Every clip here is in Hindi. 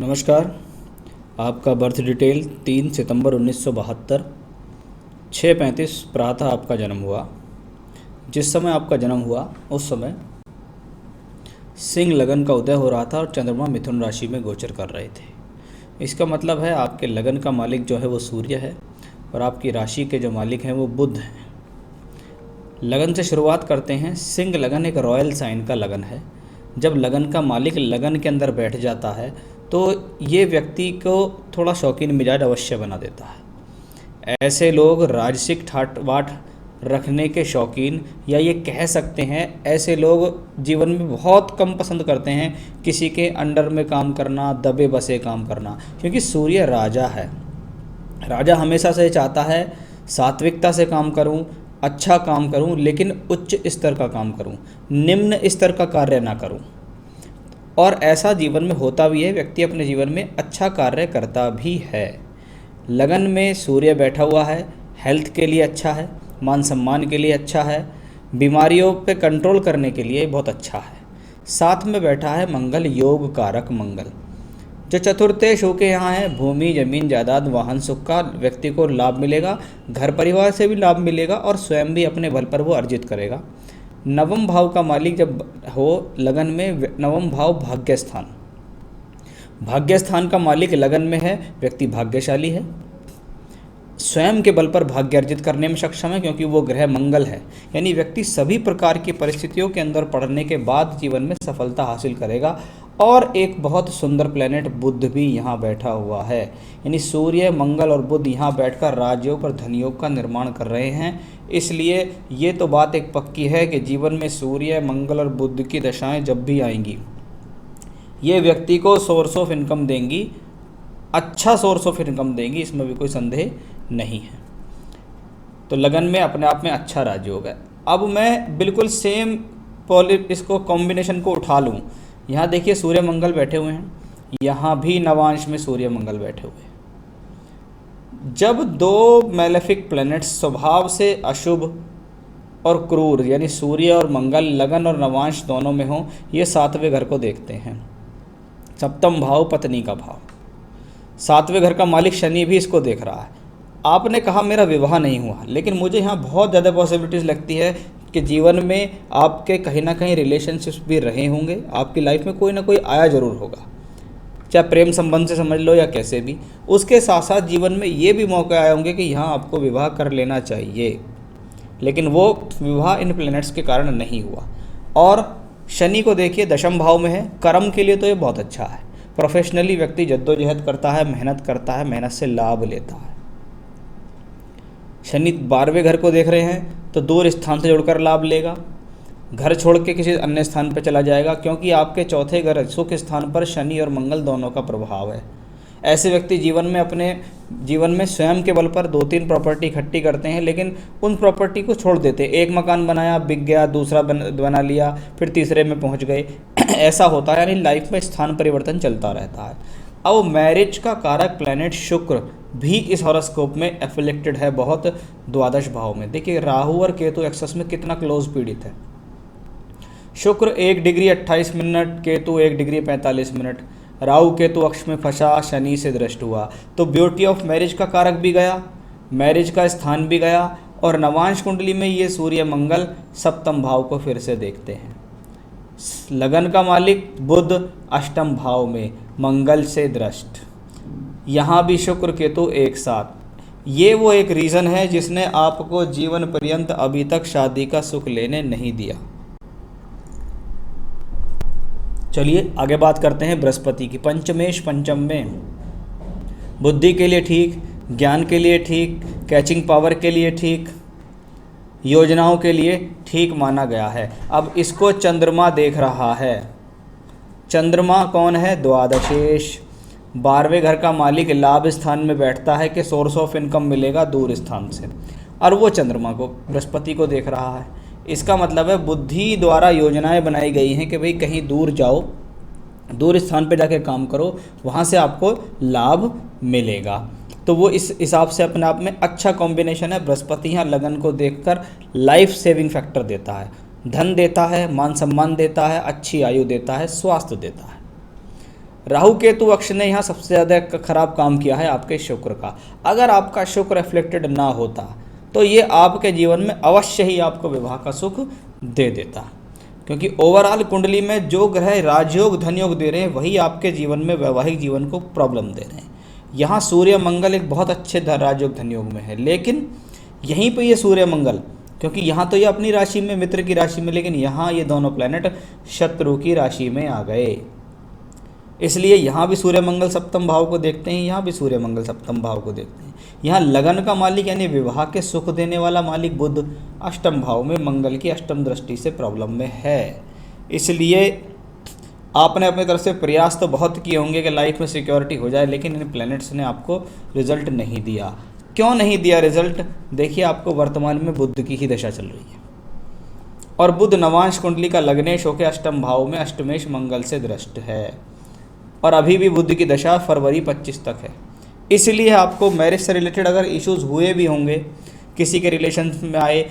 नमस्कार। आपका बर्थ डिटेल 3 सितंबर 1972, 6:35 प्रातः आपका जन्म हुआ। जिस समय आपका जन्म हुआ उस समय सिंह लगन का उदय हो रहा था और चंद्रमा मिथुन राशि में गोचर कर रहे थे। इसका मतलब है आपके लगन का मालिक जो है वो सूर्य है और आपकी राशि के जो मालिक हैं वो बुध हैं। लगन से शुरुआत करते हैं। सिंह लगन एक रॉयल साइन का लगन है। जब लगन का मालिक लगन के अंदर बैठ जाता है तो ये व्यक्ति को थोड़ा शौकीन मिजाज अवश्य बना देता है। ऐसे लोग राजसिक ठाट बाट रखने के शौकीन, या ये कह सकते हैं ऐसे लोग जीवन में बहुत कम पसंद करते हैं किसी के अंडर में काम करना, दबे बसे काम करना, क्योंकि सूर्य राजा है। राजा हमेशा से चाहता है सात्विकता से काम करूं, अच्छा काम करूं, लेकिन उच्च स्तर का काम करूं, निम्न स्तर का कार्य ना करूं। और ऐसा जीवन में होता भी है, व्यक्ति अपने जीवन में अच्छा कार्य करता भी है। लगन में सूर्य बैठा हुआ है, हेल्थ के लिए अच्छा है, मान सम्मान के लिए अच्छा है, बीमारियों पे कंट्रोल करने के लिए बहुत अच्छा है। साथ में बैठा है मंगल, योग कारक मंगल, जो चतुर्थेश होके यहाँ है। भूमि, जमीन, जायदाद, वाहन सुख का व्यक्ति को लाभ मिलेगा, घर परिवार से भी लाभ मिलेगा और स्वयं भी अपने बल पर वो अर्जित करेगा। नवम भाव का मालिक जब हो लगन में, नवम भाव भाग्य स्थान, भाग्य स्थान का मालिक लगन में है, व्यक्ति भाग्यशाली है, स्वयं के बल पर भाग्य अर्जित करने में सक्षम है, क्योंकि वो ग्रह मंगल है। यानी व्यक्ति सभी प्रकार की परिस्थितियों के अंदर पढ़ने के बाद जीवन में सफलता हासिल करेगा। और एक बहुत सुंदर प्लेनेट बुध भी यहाँ बैठा हुआ है। यानी सूर्य, मंगल और बुध यहाँ बैठकर राजयोग और धनयोग का निर्माण कर रहे हैं। इसलिए ये तो बात एक पक्की है कि जीवन में सूर्य, मंगल और बुध की दशाएं जब भी आएंगी, ये व्यक्ति को सोर्स ऑफ इनकम देंगी, अच्छा सोर्स ऑफ इनकम देंगी, इसमें भी कोई संदेह नहीं है। तो लगन में अपने आप में अच्छा राजयोग है। अब मैं बिल्कुल सेम इसको कॉम्बिनेशन को उठा लूँ। यहाँ देखिए सूर्य मंगल बैठे हुए हैं, यहाँ भी नवांश में सूर्य मंगल बैठे हुए हैं। जब दो मैलेफिक प्लैनेट्स स्वभाव से अशुभ और क्रूर, यानी सूर्य और मंगल लगन और नवांश दोनों में हों, ये सातवें घर को देखते हैं। सप्तम भाव पत्नी का भाव, सातवें घर का मालिक शनि भी इसको देख रहा है। आपने कहा मेरा विवाह नहीं हुआ, लेकिन मुझे यहाँ बहुत ज़्यादा पॉसिबिलिटीज़ लगती है कि जीवन में आपके कहीं ना कहीं रिलेशनशिप्स भी रहे होंगे, आपकी लाइफ में कोई ना कोई आया ज़रूर होगा, चाहे प्रेम संबंध से समझ लो या कैसे भी। उसके साथ साथ जीवन में ये भी मौके आए होंगे कि यहाँ आपको विवाह कर लेना चाहिए, लेकिन वो विवाह इन प्लैनेट्स के कारण नहीं हुआ। और शनि को देखिए दशम भाव में है, कर्म के लिए तो ये बहुत अच्छा है। प्रोफेशनली व्यक्ति जद्दोजहद करता है, मेहनत करता है, मेहनत से लाभ लेता है। शनि 12वें घर को देख रहे हैं तो दूर स्थान से जुड़कर लाभ लेगा, घर छोड़ के किसी अन्य स्थान पर चला जाएगा, क्योंकि आपके चौथे घर सुख स्थान पर शनि और मंगल दोनों का प्रभाव है। ऐसे व्यक्ति जीवन में अपने जीवन में स्वयं के बल पर 2-3 प्रॉपर्टी इकट्ठी करते हैं, लेकिन उन प्रॉपर्टी को छोड़ देते हैं। एक मकान बनाया, बिक गया, दूसरा बना लिया, फिर तीसरे में पहुंच गए। ऐसा होता है, यानी लाइफ में स्थान परिवर्तन चलता रहता है। अब मैरिज का कारक प्लैनेट शुक्र भी इस हॉरोस्कोप में एफिलेक्टेड है बहुत, द्वादश भाव में। देखिए राहु और केतु एक्सेस में कितना क्लोज पीड़ित है। शुक्र 1 degree 28 minute, Ketu 1 degree 45 minute, Rahu Ketu अक्ष में फंसा, शनि से दृष्ट हुआ, तो ब्यूटी ऑफ मैरिज का कारक भी गया, मैरिज का स्थान भी गया। और नवांश कुंडली में ये सूर्य मंगल सप्तम भाव को फिर से देखते हैं। लगन का मालिक बुध अष्टम भाव में मंगल से दृष्ट, यहाँ भी शुक्र केतु एक साथ। ये वो एक रीज़न है जिसने आपको जीवन पर्यंत अभी तक शादी का सुख लेने नहीं दिया। चलिए आगे बात करते हैं बृहस्पति की। पंचमेश पंचम में बुद्धि के लिए ठीक, ज्ञान के लिए ठीक, कैचिंग पावर के लिए ठीक, योजनाओं के लिए ठीक माना गया है। अब इसको चंद्रमा देख रहा है। चंद्रमा कौन है? द्वादशेश, 12वें घर का मालिक लाभ स्थान में बैठता है कि सोर्स ऑफ इनकम मिलेगा दूर स्थान से, और वो चंद्रमा को, बृहस्पति को देख रहा है। इसका मतलब है बुद्धि द्वारा योजनाएं बनाई गई हैं कि भाई कहीं दूर जाओ, दूर स्थान पे जाके काम करो, वहाँ से आपको लाभ मिलेगा। तो वो इस हिसाब से अपने आप में अच्छा कॉम्बिनेशन है। बृहस्पति यहाँ लगन को देखकर लाइफ सेविंग फैक्टर देता है, धन देता है, मान सम्मान देता है, अच्छी आयु देता है, स्वास्थ्य देता है। राहु केतु अक्ष ने यहाँ सबसे ज़्यादा खराब काम किया है आपके शुक्र का। अगर आपका शुक्र रिफ्लेक्टेड ना होता तो ये आपके जीवन में अवश्य ही आपको विवाह का सुख दे देता, क्योंकि ओवरऑल कुंडली में जो ग्रह राजयोग धनयोग दे रहे हैं वही आपके जीवन में वैवाहिक जीवन को प्रॉब्लम दे रहे हैं। यहाँ सूर्य मंगल एक बहुत अच्छे राजयोग धनयोग में है, लेकिन यहीं पे ये सूर्य मंगल, क्योंकि यहाँ तो ये अपनी राशि में मित्र की राशि में, लेकिन यहाँ ये दोनों प्लैनेट शत्रु की राशि में आ गए, इसलिए यहाँ भी सूर्य मंगल सप्तम भाव को देखते हैं, यहाँ भी सूर्य मंगल सप्तम भाव को देखते हैं। यहाँ लगन का मालिक यानी विवाह के सुख देने वाला मालिक बुध अष्टम भाव में मंगल की अष्टम दृष्टि से प्रॉब्लम में है। इसलिए आपने अपनी तरफ से प्रयास तो बहुत किए होंगे कि लाइफ में सिक्योरिटी हो जाए, लेकिन इन प्लैनेट्स ने आपको रिजल्ट नहीं दिया। क्यों नहीं दिया रिजल्ट? देखिए, आपको वर्तमान में बुध की ही दशा चल रही है और बुध नवांश कुंडली का लग्नेश होकर अष्टम भाव में अष्टमेश मंगल से दृष्ट है, और अभी भी बुध की दशा फरवरी 25 तक है। इसलिए आपको मैरिज से रिलेटेड अगर इश्यूज हुए भी होंगे, किसी के रिलेशन में आए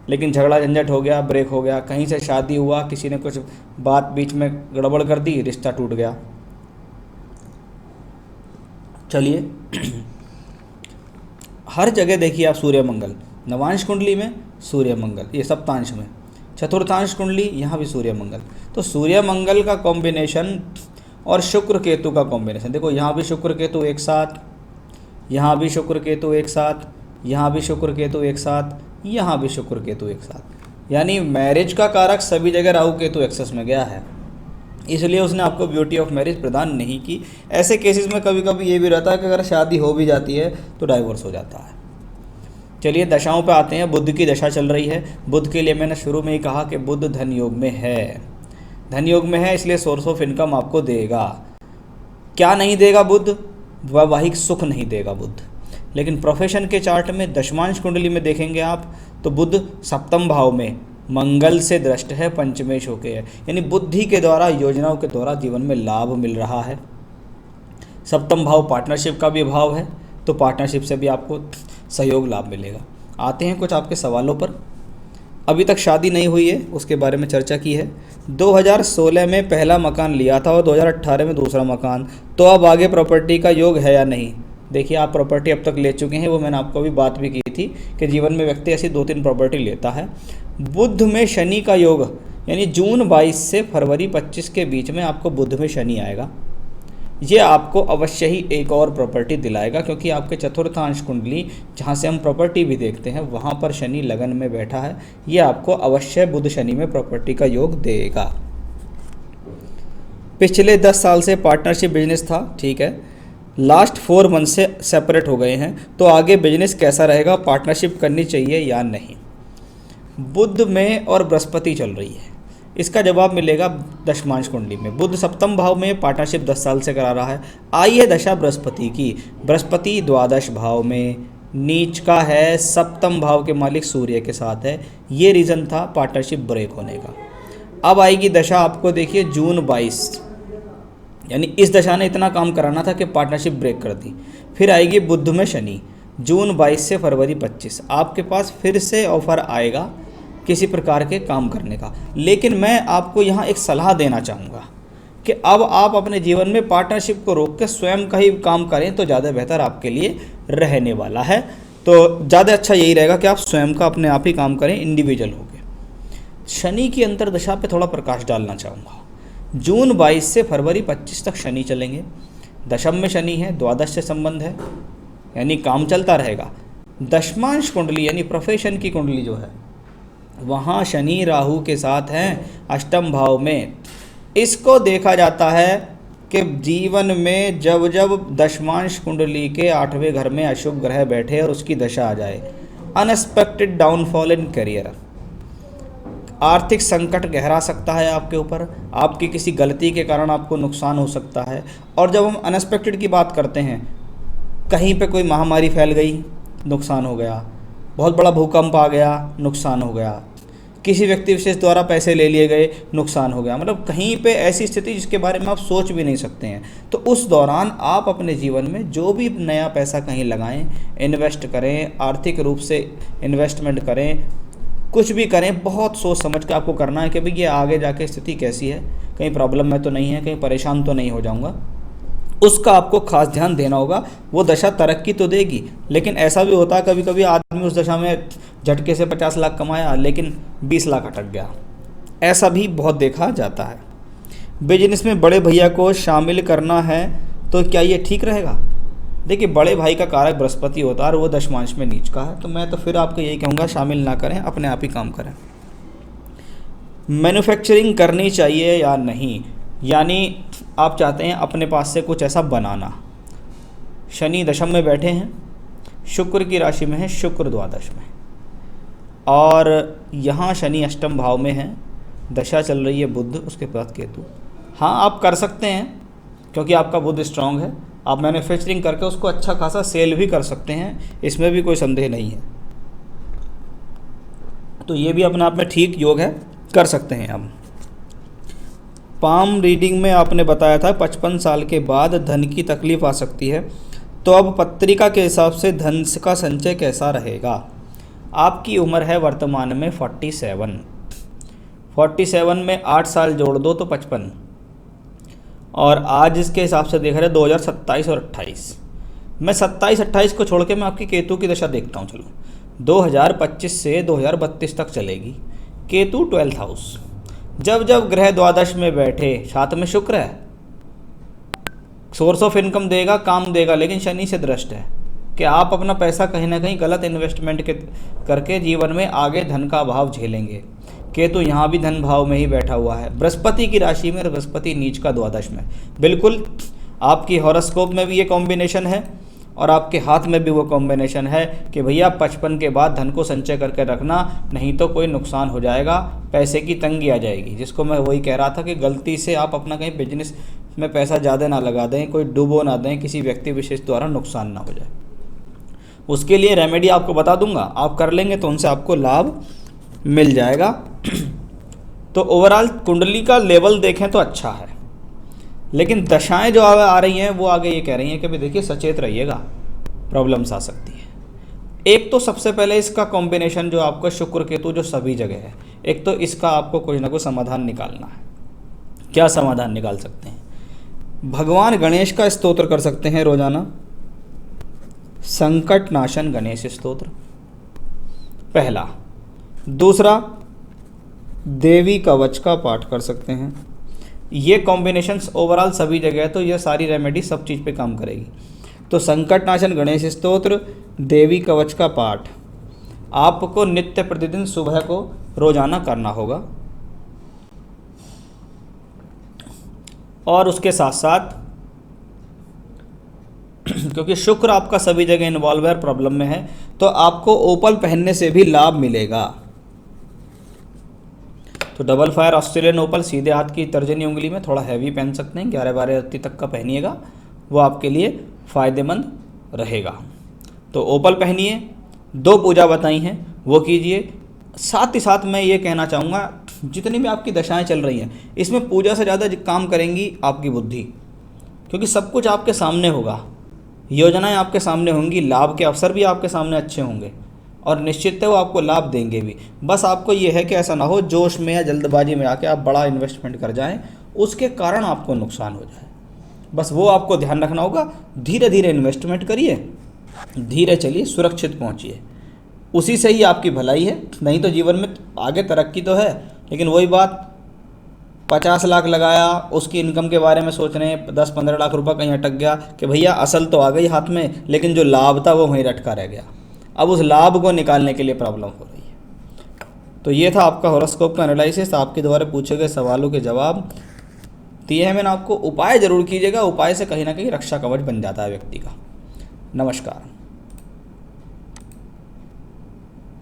लेकिन झगड़ा झंझट हो गया, ब्रेक हो गया, कहीं से शादी हुआ, किसी ने कुछ बात बीच में गड़बड़ कर दी, रिश्ता टूट गया। चलिए हर जगह देखिए आप सूर्य मंगल, नवांश कुंडली में सूर्य मंगल, ये सप्तांश में, चतुर्थांश कुंडली यहाँ भी सूर्य मंगल। तो सूर्य मंगल का कॉम्बिनेशन और शुक्र केतु का कॉम्बिनेशन, देखो यहाँ भी शुक्र केतु एक साथ, यहाँ भी शुक्र केतु एक साथ, यहाँ भी शुक्र केतु एक साथ, यहाँ भी शुक्र केतु एक साथ, यानी मैरिज का कारक सभी जगह राहु केतु एक्सेस में गया है, इसलिए उसने आपको ब्यूटी ऑफ मैरिज प्रदान नहीं की। ऐसे केसेस में कभी कभी ये भी रहता है कि अगर शादी हो भी जाती है तो डाइवोर्स हो जाता है। चलिए दशाओं पे आते हैं। बुध की दशा चल रही है। बुध के लिए मैंने शुरू में ही कहा कि बुध धन योग में है, धन योग में है, इसलिए सोर्स ऑफ इनकम आपको देगा। क्या नहीं देगा बुध? वैवाहिक सुख नहीं देगा बुध। लेकिन प्रोफेशन के चार्ट में दशमांश कुंडली में देखेंगे आप तो बुध सप्तम भाव में मंगल से दृष्ट है, पंचमेश होके है, यानी बुद्धि के द्वारा, योजनाओं के द्वारा जीवन में लाभ मिल रहा है। सप्तम भाव पार्टनरशिप का भी भाव है, तो पार्टनरशिप से भी आपको सहयोग लाभ मिलेगा। आते हैं कुछ आपके सवालों पर। अभी तक शादी नहीं हुई है उसके बारे में चर्चा की है। 2016 में पहला मकान लिया था और 2018 में दूसरा मकान, तो अब आगे प्रॉपर्टी का योग है या नहीं? देखिए, आप प्रॉपर्टी अब तक ले चुके हैं, वो मैंने आपको अभी बात भी की थी कि जीवन में व्यक्ति ऐसी 2-3 प्रॉपर्टी लेता है। बुध में शनि का योग, यानी जून 22 से फरवरी 25 के बीच में आपको बुध में शनि आएगा। ये आपको अवश्य ही एक और प्रॉपर्टी दिलाएगा, क्योंकि आपके चतुर्थांश कुंडली जहाँ से हम प्रॉपर्टी भी देखते हैं वहाँ पर शनि लगन में बैठा है। ये आपको अवश्य बुध शनि में प्रॉपर्टी का योग देगा। पिछले 10 साल से पार्टनरशिप बिजनेस था, ठीक है, लास्ट 4 मंथ से सेपरेट हो गए हैं, तो आगे बिजनेस कैसा रहेगा? पार्टनरशिप करनी चाहिए या नहीं? बुध में और बृहस्पति चल रही है, इसका जवाब मिलेगा दशमांश कुंडली में। बुध सप्तम भाव में पार्टनरशिप 10 साल से करा रहा है। आई है दशा बृहस्पति की। बृहस्पति द्वादश भाव में नीच का है, सप्तम भाव के मालिक सूर्य के साथ है। ये रीज़न था पार्टनरशिप ब्रेक होने का। अब आएगी दशा आपको, देखिए जून 22, यानी इस दशा ने इतना काम कराना था कि पार्टनरशिप ब्रेक कर दी। फिर आएगी बुध में शनि, जून 22 से फरवरी 25, आपके पास फिर से ऑफर आएगा किसी प्रकार के काम करने का। लेकिन मैं आपको यहाँ एक सलाह देना चाहूँगा कि अब आप अपने जीवन में पार्टनरशिप को रोक के स्वयं का ही काम करें तो ज़्यादा बेहतर आपके लिए रहने वाला है। तो ज़्यादा अच्छा यही रहेगा कि आप स्वयं का अपने आप ही काम करें, इंडिविजुअल होकर। शनि की अंतर्दशा पे थोड़ा प्रकाश डालना चाहूँगा। जून 22 से फरवरी 25 तक शनि चलेंगे। दशम में शनि है, द्वादश से संबंध है, यानी काम चलता रहेगा। दशमांश कुंडली यानी प्रोफेशन की कुंडली जो है, वहाँ शनि राहु के साथ हैं अष्टम भाव में। इसको देखा जाता है कि जीवन में जब जब दशमांश कुंडली के 8वें घर में अशुभ ग्रह बैठे और उसकी दशा आ जाए, अनएक्सपेक्टेड डाउनफॉल इन करियर, आर्थिक संकट गहरा सकता है आपके ऊपर, आपकी किसी गलती के कारण आपको नुकसान हो सकता है। और जब हम अनएक्सपेक्टेड की बात करते हैं, कहीं पे कोई महामारी फैल गई, नुकसान हो गया, बहुत बड़ा भूकंप आ गया, नुकसान हो गया, किसी व्यक्ति विशेष द्वारा पैसे ले लिए गए, नुकसान हो गया, मतलब कहीं पे ऐसी स्थिति जिसके बारे में आप सोच भी नहीं सकते हैं। तो उस दौरान आप अपने जीवन में जो भी नया पैसा कहीं लगाएं, इन्वेस्ट करें, आर्थिक रूप से इन्वेस्टमेंट करें, कुछ भी करें, बहुत सोच समझ के आपको करना है कि भाई ये आगे जाके स्थिति कैसी है, कहीं प्रॉब्लम में तो नहीं है, कहीं परेशान तो नहीं हो जाऊँगा। उसका आपको खास ध्यान देना होगा। वो दशा तरक्की तो देगी, लेकिन ऐसा भी होता है कभी कभी आदमी उस दशा में झटके से 50 लाख कमाया लेकिन 20 लाख अटक गया, ऐसा भी बहुत देखा जाता है। बिजनेस में बड़े भैया को शामिल करना है तो क्या ये ठीक रहेगा? देखिए, बड़े भाई का कारक बृहस्पति होता है और वो दशमांश में नीच का है, तो मैं तो फिर आपको यही कहूँगा शामिल ना करें, अपने आप ही काम करें। मैन्युफैक्चरिंग करनी चाहिए या नहीं, यानी आप चाहते हैं अपने पास से कुछ ऐसा बनाना। शनि दशम में बैठे हैं, शुक्र की राशि में है, शुक्र द्वादश में, और यहाँ शनि अष्टम भाव में है, दशा चल रही है बुध, उसके बाद केतु। हाँ, आप कर सकते हैं क्योंकि आपका बुध स्ट्रांग है, आप मैन्युफैक्चरिंग करके उसको अच्छा खासा सेल भी कर सकते हैं, इसमें भी कोई संदेह नहीं है। तो ये भी अपने आप में ठीक योग है, कर सकते हैं हम। पाम रीडिंग में आपने बताया था 55 साल के बाद धन की तकलीफ आ सकती है, तो अब पत्रिका के हिसाब से धन का संचय कैसा रहेगा? आपकी उम्र है वर्तमान में 47 में 8 साल जोड़ दो तो 55, और आज इसके हिसाब से देख रहे 2027 और 28। मैं 27-28 को छोड़ के मैं आपकी केतु की दशा देखता हूँ। चलो, 2025 से 2032 तक चलेगी। केतु 12th हाउस, जब जब ग्रह द्वादश में बैठे, साथ में शुक्र है, सोर्स ऑफ इनकम देगा, काम देगा, लेकिन शनि से दृष्ट है कि आप अपना पैसा कहीं ना कहीं गलत इन्वेस्टमेंट के करके जीवन में आगे धन का अभाव झेलेंगे। केतु यहाँ भी धन भाव में ही बैठा हुआ है, बृहस्पति की राशि में, बृहस्पति नीच का द्वादश में। बिल्कुल आपकी हॉरोस्कोप में भी ये कॉम्बिनेशन है और आपके हाथ में भी वो कॉम्बिनेशन है कि भैया 55 के बाद धन को संचय करके रखना, नहीं तो कोई नुकसान हो जाएगा, पैसे की तंगी आ जाएगी। जिसको मैं वही कह रहा था कि गलती से आप अपना कहीं बिजनेस में पैसा ज़्यादा ना लगा दें, कोई डुबो ना दें, किसी व्यक्ति विशेष द्वारा नुकसान ना हो जाए। उसके लिए रेमेडी आपको बता दूंगा, आप कर लेंगे तो उनसे आपको लाभ मिल जाएगा। तो ओवरऑल कुंडली का लेवल देखें तो अच्छा है, लेकिन दशाएं जो आ रही हैं वो आगे ये कह रही हैं कि भाई देखिए सचेत रहिएगा, प्रॉब्लम्स आ सकती है। एक तो सबसे पहले इसका कॉम्बिनेशन जो आपका शुक्र केतु जो सभी जगह है, एक तो इसका आपको कुछ ना कुछ समाधान निकालना है। क्या समाधान निकाल सकते हैं? भगवान गणेश का स्तोत्र कर सकते हैं रोजाना, संकट नाशन गणेश स्तोत्र पहला। दूसरा, देवी कवच का पाठ कर सकते हैं। ये कॉम्बिनेशंस ओवरऑल सभी जगह है, तो ये सारी रेमेडी सब चीज़ पे काम करेगी। तो संकट नाशन गणेश स्तोत्र, देवी कवच का पाठ आपको नित्य प्रतिदिन सुबह को रोजाना करना होगा। और उसके साथ साथ क्योंकि शुक्र आपका सभी जगह इन्वॉल्व है, प्रॉब्लम में है, तो आपको ओपल पहनने से भी लाभ मिलेगा। तो डबल फायर ऑस्ट्रेलियन ओपल सीधे हाथ की तर्जनी उंगली में, थोड़ा हैवी पहन सकते हैं, 11-12 रत्ती तक का पहनिएगा, वो आपके लिए फ़ायदेमंद रहेगा। तो ओपल पहनिए, 2 पूजा बताई हैं वो कीजिए। साथ ही साथ मैं ये कहना चाहूँगा, जितनी भी आपकी दशाएं चल रही हैं, इसमें पूजा से ज़्यादा काम करेंगी आपकी बुद्धि, क्योंकि सब कुछ आपके सामने होगा, योजनाएं आपके सामने होंगी, लाभ के अवसर भी आपके सामने अच्छे होंगे और निश्चित है वो आपको लाभ देंगे भी। बस आपको ये है कि ऐसा ना हो जोश में या जल्दबाजी में आके आप बड़ा इन्वेस्टमेंट कर जाएं, उसके कारण आपको नुकसान हो जाए। बस वो आपको ध्यान रखना होगा। धीरे धीरे इन्वेस्टमेंट करिए, धीरे चलिए, सुरक्षित पहुंचिए, उसी से ही आपकी भलाई है। नहीं तो जीवन में आगे तरक्की तो है, लेकिन वही बात, 50 लाख लगाया, उसकी इनकम के बारे में सोच रहे हैं, 10-15 लाख रुपए कहीं अटक गया कि भैया असल तो आ गई हाथ में, लेकिन जो लाभ था वो वहीं रटका रह गया। अब उस लाभ को निकालने के लिए प्रॉब्लम हो रही है। तो ये था आपका हॉरोस्कोप का एनालिसिस, आपके द्वारा पूछे गए सवालों के जवाब दिए हैं मैंने आपको। उपाय जरूर कीजिएगा, उपाय से कहीं ना कहीं रक्षा कवच बन जाता है व्यक्ति का। नमस्कार।